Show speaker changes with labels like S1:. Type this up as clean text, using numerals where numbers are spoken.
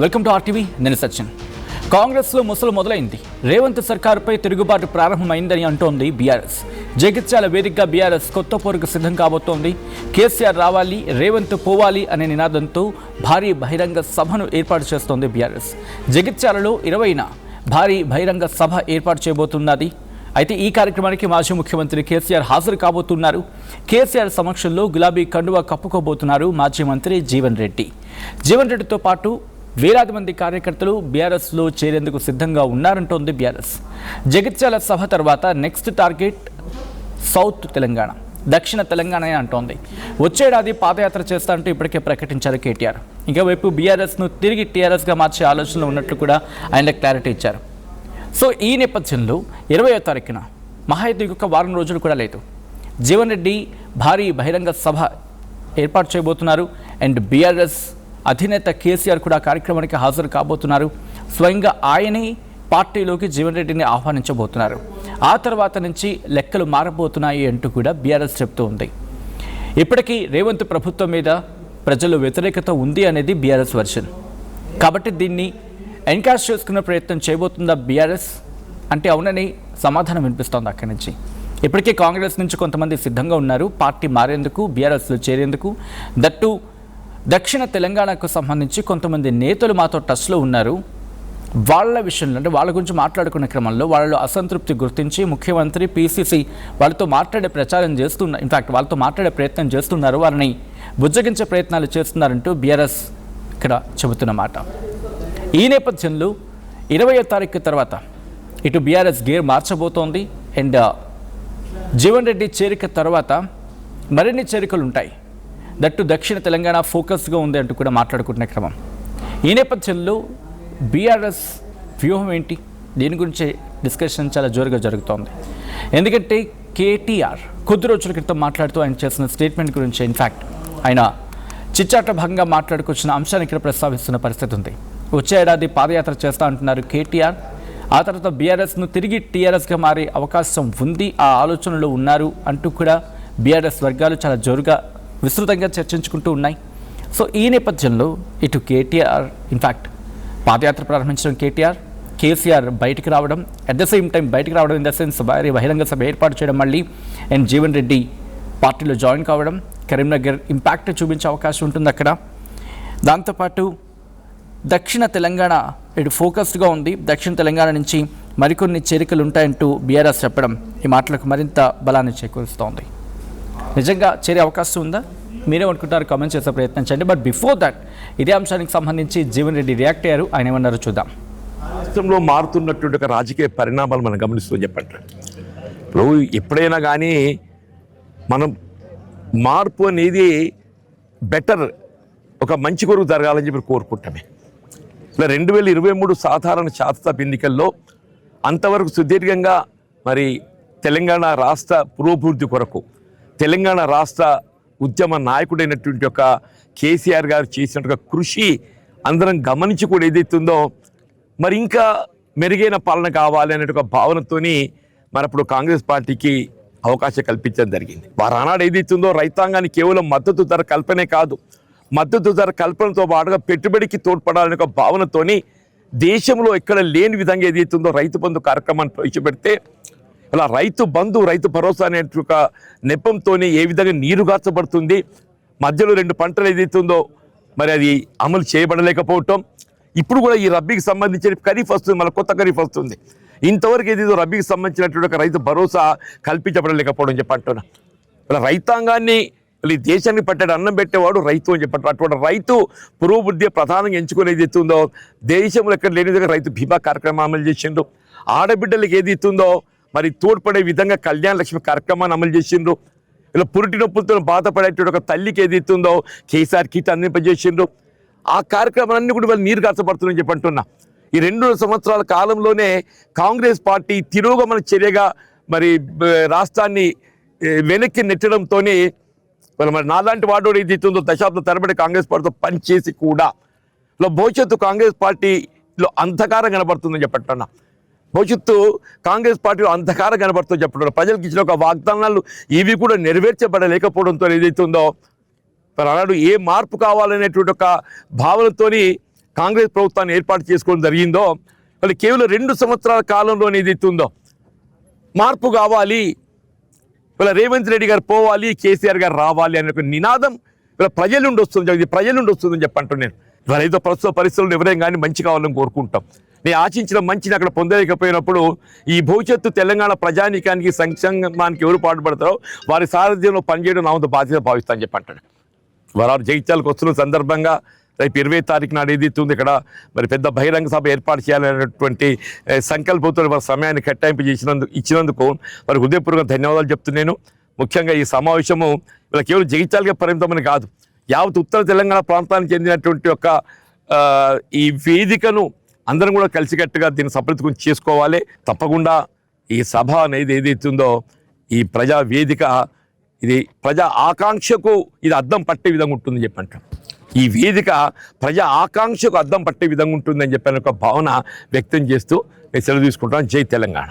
S1: Welcome to RTV. నేను సచిన్. కాంగ్రెస్లో ముసలు మొదలైంది. రేవంత్ సర్కారుపై తిరుగుబాటు ప్రారంభమైందని అంటోంది బీఆర్ఎస్. జగిత్యాల వేదికగా బీఆర్ఎస్ కొత్త పోరుకు సిద్ధం కాబోతోంది. కేసీఆర్ రావాలి, రేవంత్ పోవాలి అనే నినాదంతో భారీ బహిరంగ సభను ఏర్పాటు చేస్తోంది బీఆర్ఎస్. జగిత్యాలలో 20న భారీ బహిరంగ సభ ఏర్పాటు చేయబోతున్నది. అయితే ఈ కార్యక్రమానికి మాజీ ముఖ్యమంత్రి కేసీఆర్ హాజరు కాబోతున్నారు. కేసీఆర్ సమక్షంలో గులాబీ కండువా కప్పుకోబోతున్నారు మాజీ మంత్రి జీవన్ రెడ్డి. జీవన్ రెడ్డితో పాటు వేలాది మంది కార్యకర్తలు బీఆర్ఎస్లో చేరేందుకు సిద్ధంగా ఉన్నారంటోంది బీఆర్ఎస్. జగిత్యాల సభ తర్వాత నెక్స్ట్ టార్గెట్ సౌత్ తెలంగాణ, దక్షిణ తెలంగాణ అంటోంది. వచ్చేడాది పాదయాత్ర చేస్తారంటూ ఇప్పటికే ప్రకటించారు కేటీఆర్. ఇంకోవైపు బీఆర్ఎస్ను తిరిగి టీఆర్ఎస్గా మార్చే ఆలోచనలు ఉన్నట్లు కూడా ఆయన క్లారిటీ ఇచ్చారు. సో ఈ నేపథ్యంలో 20వ తారీఖున మహా అయితే ఇంకొక వారం రోజులు కూడా లేదు, జీవన్ రెడ్డి భారీ బహిరంగ సభ ఏర్పాటు చేయబోతున్నారు. అండ్ బీఆర్ఎస్ అధినేత కేసీఆర్ కూడా కార్యక్రమానికి హాజరు కాబోతున్నారు. స్వయంగా ఆయనే పార్టీలోకి జీవన్ రెడ్డిని ఆహ్వానించబోతున్నారు. ఆ తర్వాత నుంచి లెక్కలు మారబోతున్నాయి అంటూ కూడా బీఆర్ఎస్ చెప్తూ ఉంది. ఇప్పటికీ రేవంత్ ప్రభుత్వం మీద ప్రజల్లో వ్యతిరేకత ఉంది అనేది బీఆర్ఎస్ వర్షన్. కాబట్టి దీన్ని ఎన్కాష్ చేసుకునే ప్రయత్నం చేయబోతుందా బీఆర్ఎస్ అంటే అవునని సమాధానం వినిపిస్తోంది అక్కడి నుంచి. ఇప్పటికే కాంగ్రెస్ నుంచి కొంతమంది సిద్ధంగా ఉన్నారు పార్టీ మారేందుకు, బీఆర్ఎస్లో చేరేందుకు. దట్టు దక్షిణ తెలంగాణకు సంబంధించి కొంతమంది నేతలు మాతో టచ్లో ఉన్నారు. వాళ్ళ విషయంలో అంటే వాళ్ళ గురించి మాట్లాడుకునే క్రమంలో వాళ్ళలో అసంతృప్తి గుర్తించి ముఖ్యమంత్రి పీసీసీ వాళ్ళతో మాట్లాడే ప్రచారం చేస్తున్నారు. ఇన్ఫ్యాక్ట్ వాళ్ళతో మాట్లాడే ప్రయత్నం చేస్తున్నారు, వారిని బుజ్జగించే ప్రయత్నాలు చేస్తున్నారంటూ బీఆర్ఎస్ ఇక్కడ చెబుతున్నమాట. ఈ నేపథ్యంలో 20వ తారీఖు తర్వాత ఇటు బీఆర్ఎస్ గేర్ మార్చబోతోంది. అండ్ జీవన్ రెడ్డి చేరిక తర్వాత మరిన్ని చేరికలు ఉంటాయి. దట్టు దక్షిణ తెలంగాణ ఫోకస్గా ఉంది అంటూ కూడా మాట్లాడుకుంటున్న క్రమం. ఈ నేపథ్యంలో బీఆర్ఎస్ వ్యూహం ఏంటి, దీని గురించి డిస్కషన్ చాలా జోరుగా జరుగుతోంది. ఎందుకంటే కేటీఆర్ కొద్ది రోజుల క్రితం మాట్లాడుతూ ఆయన చేసిన స్టేట్మెంట్ గురించి, ఇన్ఫ్యాక్ట్ ఆయన చిచ్చాట భాగంగా మాట్లాడుకొచ్చిన అంశాన్ని ఇక్కడ ప్రస్తావిస్తున్న పరిస్థితి ఉంది. వచ్చే ఏడాది పాదయాత్ర చేస్తా అంటున్నారు కేటీఆర్. ఆ తర్వాత బీఆర్ఎస్ను తిరిగి టీఆర్ఎస్గా మారే అవకాశం ఉంది, ఆ ఆలోచనలో ఉన్నారు అంటూ కూడా బీఆర్ఎస్ వర్గాలు చాలా జోరుగా విస్తృతంగా చర్చించుకుంటూ ఉన్నాయి. సో ఈ నేపథ్యంలో ఇటు కేటీఆర్ ఇన్ఫ్యాక్ట్ పాదయాత్ర ప్రారంభించడం కేసీఆర్ బయటికి రావడం, అట్ ద సేమ్ టైం బయటికి రావడం ఇన్ ద సెన్స్ భారీ బహిరంగ సభ ఏర్పాటు చేయడం మళ్ళీ, అండ్ జీవన్ రెడ్డి పార్టీలో జాయిన్ కావడం, కరీంనగర్ ఇంపాక్ట్ చూపించే అవకాశం ఉంటుంది అక్కడ. దాంతోపాటు దక్షిణ తెలంగాణ ఇటు ఫోకస్డ్గా ఉంది, దక్షిణ తెలంగాణ నుంచి మరికొన్ని చేరికలు ఉంటాయంటూ బీఆర్ఎస్ చెప్పడం ఈ మాటలకు మరింత బలాన్ని చేకూరుస్తోంది. నిజంగా చేరే అవకాశం ఉందా? మీరేమనుకుంటారు? కామెంట్ చేసే ప్రయత్నం చేయండి. బట్ బిఫోర్ దట్ ఇదే అంశానికి సంబంధించి జీవన్ రెడ్డి రియాక్ట్ అయ్యారు. ఆయన ఏమన్నారో చూద్దాం.
S2: రాష్ట్రంలో మారుతున్నటువంటి ఒక రాజకీయ పరిణామాలు మనం గమనిస్తూ చెప్పండి. ఇప్పుడు ఎప్పుడైనా కానీ మనం మార్పు అనేది బెటర్, ఒక మంచి కొరకు జరగాలని చెప్పి కోరుకుంటామే. ఇలా 2023 సాధారణ శాసనసభ ఎన్నికల్లో అంతవరకు సుదీర్ఘంగా మరి తెలంగాణ రాష్ట్ర పురోభివృద్ధి కొరకు తెలంగాణ రాష్ట్ర ఉద్యమ నాయకుడైనటువంటి ఒక కేసీఆర్ గారు చేసినట్టుగా కృషి అందరం గమనించి కూడా ఏదైతుందో మరి ఇంకా మెరుగైన పాలన కావాలి అనే ఒక భావనతోని మరి అప్పుడు కాంగ్రెస్ పార్టీకి అవకాశం కల్పించడం జరిగింది. వారు ఆనాడు ఏదైతుందో రైతాంగాన్ని కేవలం మద్దతు ధర కల్పనే కాదు, మద్దతు ధర కల్పనతో పాటుగా పెట్టుబడికి తోడ్పడాలనే ఒక భావనతోని దేశంలో ఎక్కడ లేని విధంగా ఏదైతుందో రైతు బంధు కార్యక్రమాన్ని ప్రవేశపెడితే ఇలా రైతు బంధు, రైతు భరోసా అనే ఒక నెపంతో ఏ విధంగా నీరుగార్చబడుతుంది, మధ్యలో 2 పంటలు ఏదైతుందో మరి అది అమలు చేయబడలేకపోవటం. ఇప్పుడు కూడా ఈ రబ్బీకి సంబంధించిన ఖరీఫ్ వస్తుంది, మళ్ళీ కొత్త ఖరీఫ్ వస్తుంది, ఇంతవరకు ఏదైతే రబ్బీకి సంబంధించినటువంటి ఒక రైతు భరోసా కల్పించబడలేకపోవడం చెప్పంటున్నా. ఇలా రైతాంగాన్ని ఈ దేశానికి పట్టాడు అన్నం పెట్టేవాడు రైతు అని చెప్పంటారు. అటువంటి రైతు పురోభివృద్ధి ప్రధానంగా ఎంచుకుని ఏదైతుందో దేశంలో ఎక్కడ లేని విధంగా రైతు బీమా కార్యక్రమం అమలు చేసిండ్రు. ఆడబిడ్డలకు ఏదైతుందో మరి తోడ్పడే విధంగా కళ్యాణ లక్ష్మి కార్యక్రమాన్ని అమలు చేసిండ్రు. ఇలా పురిటి నొప్పులతో బాధపడేటువంటి ఒక తల్లికి ఏదైతుందో కేసీఆర్ కిట్ అందింపజేసిండ్రు. ఆ కార్యక్రమాలన్నీ కూడా వాళ్ళు నీరు గార్చబడుతుందని చెప్పంటున్నా. ఈ 2 సంవత్సరాల కాలంలోనే కాంగ్రెస్ పార్టీ తిరోగమన చర్యగా మరి రాష్ట్రాన్ని వెనక్కి నెట్టడంతో మరి నాలాంటి వాడు ఏదైతుందో దశాబ్ద తరబడి కాంగ్రెస్ పార్టీతో పనిచేసి కూడా భవిష్యత్తు కాంగ్రెస్ పార్టీలో అంధకారం కనబడుతుందని చెప్పంటున్నా. భవిష్యత్తు కాంగ్రెస్ పార్టీలో అంధకారం కనబడుతూ చెప్పడం, ప్రజలకు ఇచ్చిన ఒక వాగ్దానాలు ఇవి కూడా నెరవేర్చబడలేకపోవడంతో ఏదైతుందో మరి అలాంటి ఏ మార్పు కావాలనేటువంటి ఒక భావనతోని కాంగ్రెస్ ప్రభుత్వాన్ని ఏర్పాటు చేసుకోవడం జరిగిందో వాళ్ళు కేవలం 2 సంవత్సరాల కాలంలోనే ఏదైతే ఉందో మార్పు కావాలి, ఇలా రేవంత్ రెడ్డి గారు పోవాలి, కేసీఆర్ గారు రావాలి అనే ఒక నినాదం ఇలా ప్రజల నుండి వస్తుంది, ఇది ప్రజల నుండి వస్తుందని చెప్పంటూ నేను ఇవాళ ఏదో ప్రస్తుత పరిస్థితుల్లో ఎవరైనా కానీ మంచి కావాలని కోరుకుంటాం. నేను ఆశించిన మంచిని అక్కడ పొందలేకపోయినప్పుడు ఈ భవిష్యత్తు తెలంగాణ ప్రజానీకానికి సంక్షేమానికి ఎవరు పాటుపడతారో వారి సారథ్యంలో పనిచేయడం నా వంతు బాధ్యత భావిస్తాను చెప్పంటాడు. వారు జగిత్యాలకు వస్తున్న సందర్భంగా రేపు 20 తారీఖు నాడు ఏదైతే ఉంది ఇక్కడ మరి పెద్ద బహిరంగ సభ ఏర్పాటు చేయాలనేటువంటి సంకల్పంతో వారి సమయాన్ని కేటాయింపు ఇచ్చినందుకు వారికి హృదయపూర్వక ధన్యవాదాలు చెప్తున్నాను. ముఖ్యంగా ఈ సమావేశము ఇలా కేవలం జగిత్యాలకే పరిమితమని కాదు, యావత్ ఉత్తర తెలంగాణ ప్రాంతానికి చెందినటువంటి ఒక ఈ వేదికను అందరం కూడా కలిసికట్టుగా దీన్ని సఫలీకృతం చేసుకోవాలి. తప్పకుండా ఈ సభ అనేది ఏదైతే ఉందో ఈ ప్రజా వేదిక ఇది ప్రజా ఆకాంక్షకు ఇది అద్దం పట్టే విధంగా ఉంటుందని చెప్పంటాం. ఈ వేదిక ప్రజా ఆకాంక్షకు అద్దం పట్టే విధంగా ఉంటుందని చెప్పిన ఒక భావన వ్యక్తం చేస్తూ నేను సెలవు తీసుకుంటాను. జై తెలంగాణ.